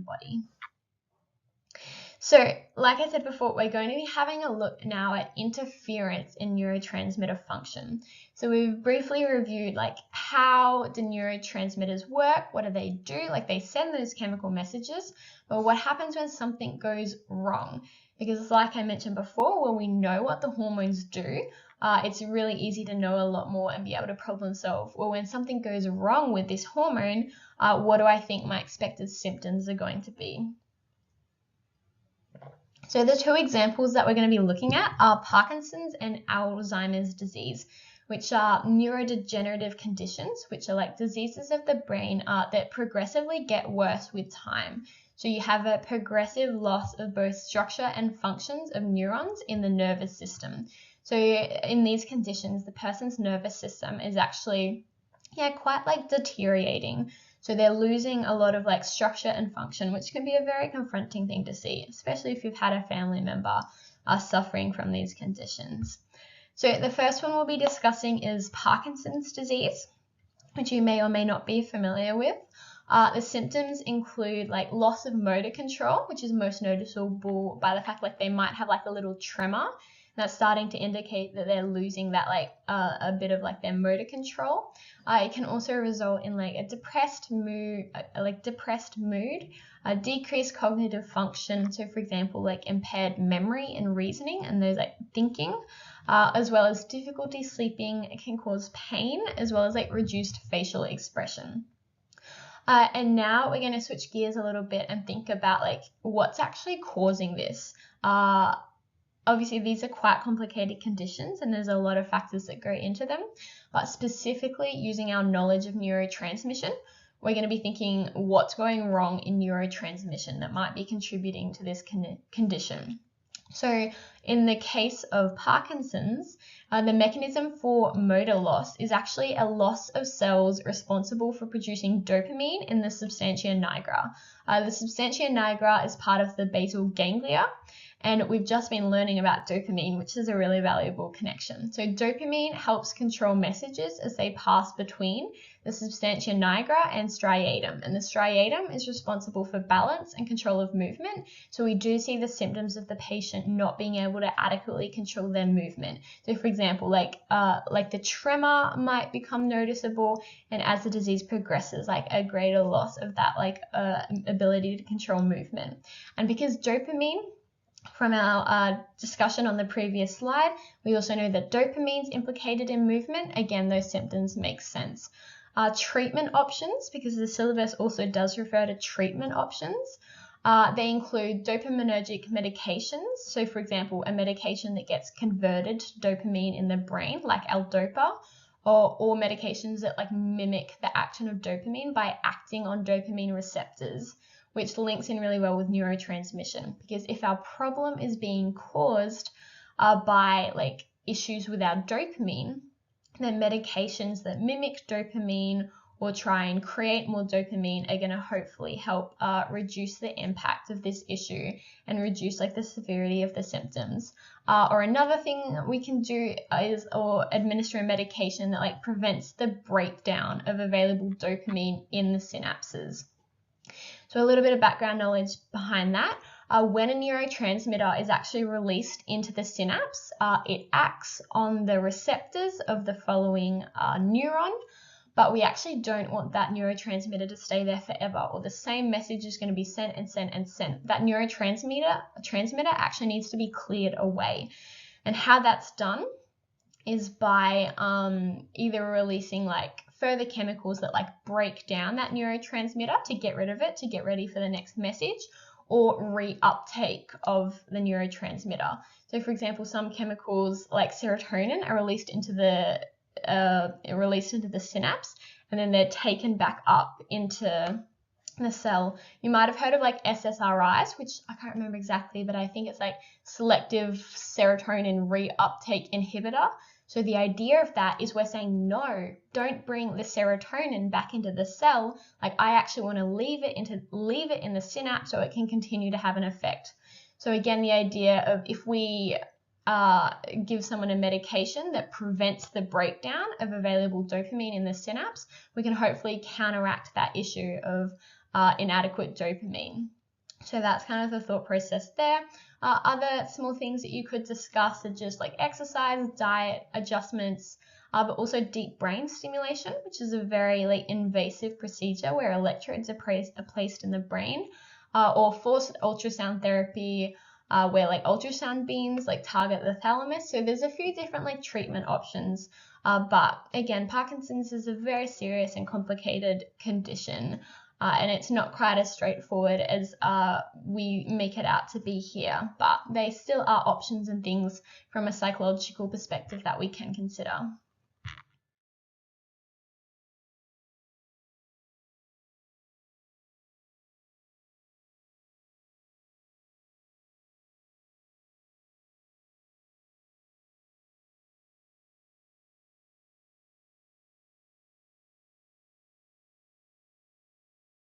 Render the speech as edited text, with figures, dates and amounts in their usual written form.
body. So, like I said before, we're going to be having a look now at interference in neurotransmitter function. So we've briefly reviewed like how do neurotransmitters work, what do they do, like they send those chemical messages, but what happens when something goes wrong? Because like I mentioned before, when we know what the hormones do, it's really easy to know a lot more and be able to problem solve. Well, when something goes wrong with this hormone, what do I think my expected symptoms are going to be? So the two examples that we're going to be looking at are Parkinson's and Alzheimer's disease, which are neurodegenerative conditions, which are like diseases of the brain that progressively get worse with time. So you have a progressive loss of both structure and functions of neurons in the nervous system. So in these conditions, the person's nervous system is actually quite like deteriorating. So they're losing a lot of like structure and function, which can be a very confronting thing to see, especially if you've had a family member suffering from these conditions. So the first one we'll be discussing is Parkinson's disease, which you may or may not be familiar with. The symptoms include like loss of motor control, which is most noticeable by the fact like they might have like a little tremor. That's starting to indicate that they're losing that like a bit of like their motor control. It can also result in like a depressed mood, decreased cognitive function. So for example, like impaired memory and reasoning and those like thinking, as well as difficulty sleeping. It can cause pain as well as like reduced facial expression. And now we're going to switch gears a little bit and think about like what's actually causing this. Obviously, these are quite complicated conditions and there's a lot of factors that go into them, but specifically using our knowledge of neurotransmission, we're going to be thinking what's going wrong in neurotransmission that might be contributing to this condition. So in the case of Parkinson's, the mechanism for motor loss is actually a loss of cells responsible for producing dopamine in the substantia nigra. The substantia nigra is part of the basal ganglia, and we've just been learning about dopamine, which is a really valuable connection. So dopamine helps control messages as they pass between the substantia nigra and striatum. And the striatum is responsible for balance and control of movement. So we do see the symptoms of the patient not being able to adequately control their movement. So for example, like the tremor might become noticeable, and as the disease progresses, like a greater loss of that ability to control movement. And because dopamine, from our discussion on the previous slide, we also know that dopamine is implicated in movement. Again, those symptoms make sense. Treatment options, because the syllabus also does refer to treatment options. They include dopaminergic medications. So for example, a medication that gets converted to dopamine in the brain, like L-Dopa, or medications that like mimic the action of dopamine by acting on dopamine receptors, which links in really well with neurotransmission. Because if our problem is being caused by like issues with our dopamine, then medications that mimic dopamine or try and create more dopamine are going to hopefully help reduce the impact of this issue and reduce like the severity of the symptoms. Or another thing that we can do is administer a medication that like prevents the breakdown of available dopamine in the synapses. So a little bit of background knowledge behind that. When a neurotransmitter is actually released into the synapse, it acts on the receptors of the following neuron, but we actually don't want that neurotransmitter to stay there forever, or the same message is going to be sent and sent and sent. That neurotransmitter actually needs to be cleared away. And how that's done is by either releasing like further chemicals that like break down that neurotransmitter to get rid of it, to get ready for the next message, or reuptake of the neurotransmitter. So for example, some chemicals like serotonin are released into the synapse, and then they're taken back up into the cell. You might have heard of like SSRIs, which I can't remember exactly, but I think it's like selective serotonin reuptake inhibitor. So the idea of that is we're saying, no, don't bring the serotonin back into the cell. Like I actually want to leave it in the synapse so it can continue to have an effect. So again, the idea of if we give someone a medication that prevents the breakdown of available dopamine in the synapse, we can hopefully counteract that issue of inadequate dopamine. So that's kind of the thought process there. Other small things that you could discuss are just like exercise, diet adjustments, but also deep brain stimulation, which is a very like invasive procedure where electrodes are placed in the brain, or forced ultrasound therapy, where like ultrasound beams like target the thalamus. So there's a few different like treatment options, but again, Parkinson's is a very serious and complicated condition. And it's not quite as straightforward as we make it out to be here, but they still are options and things from a psychological perspective that we can consider.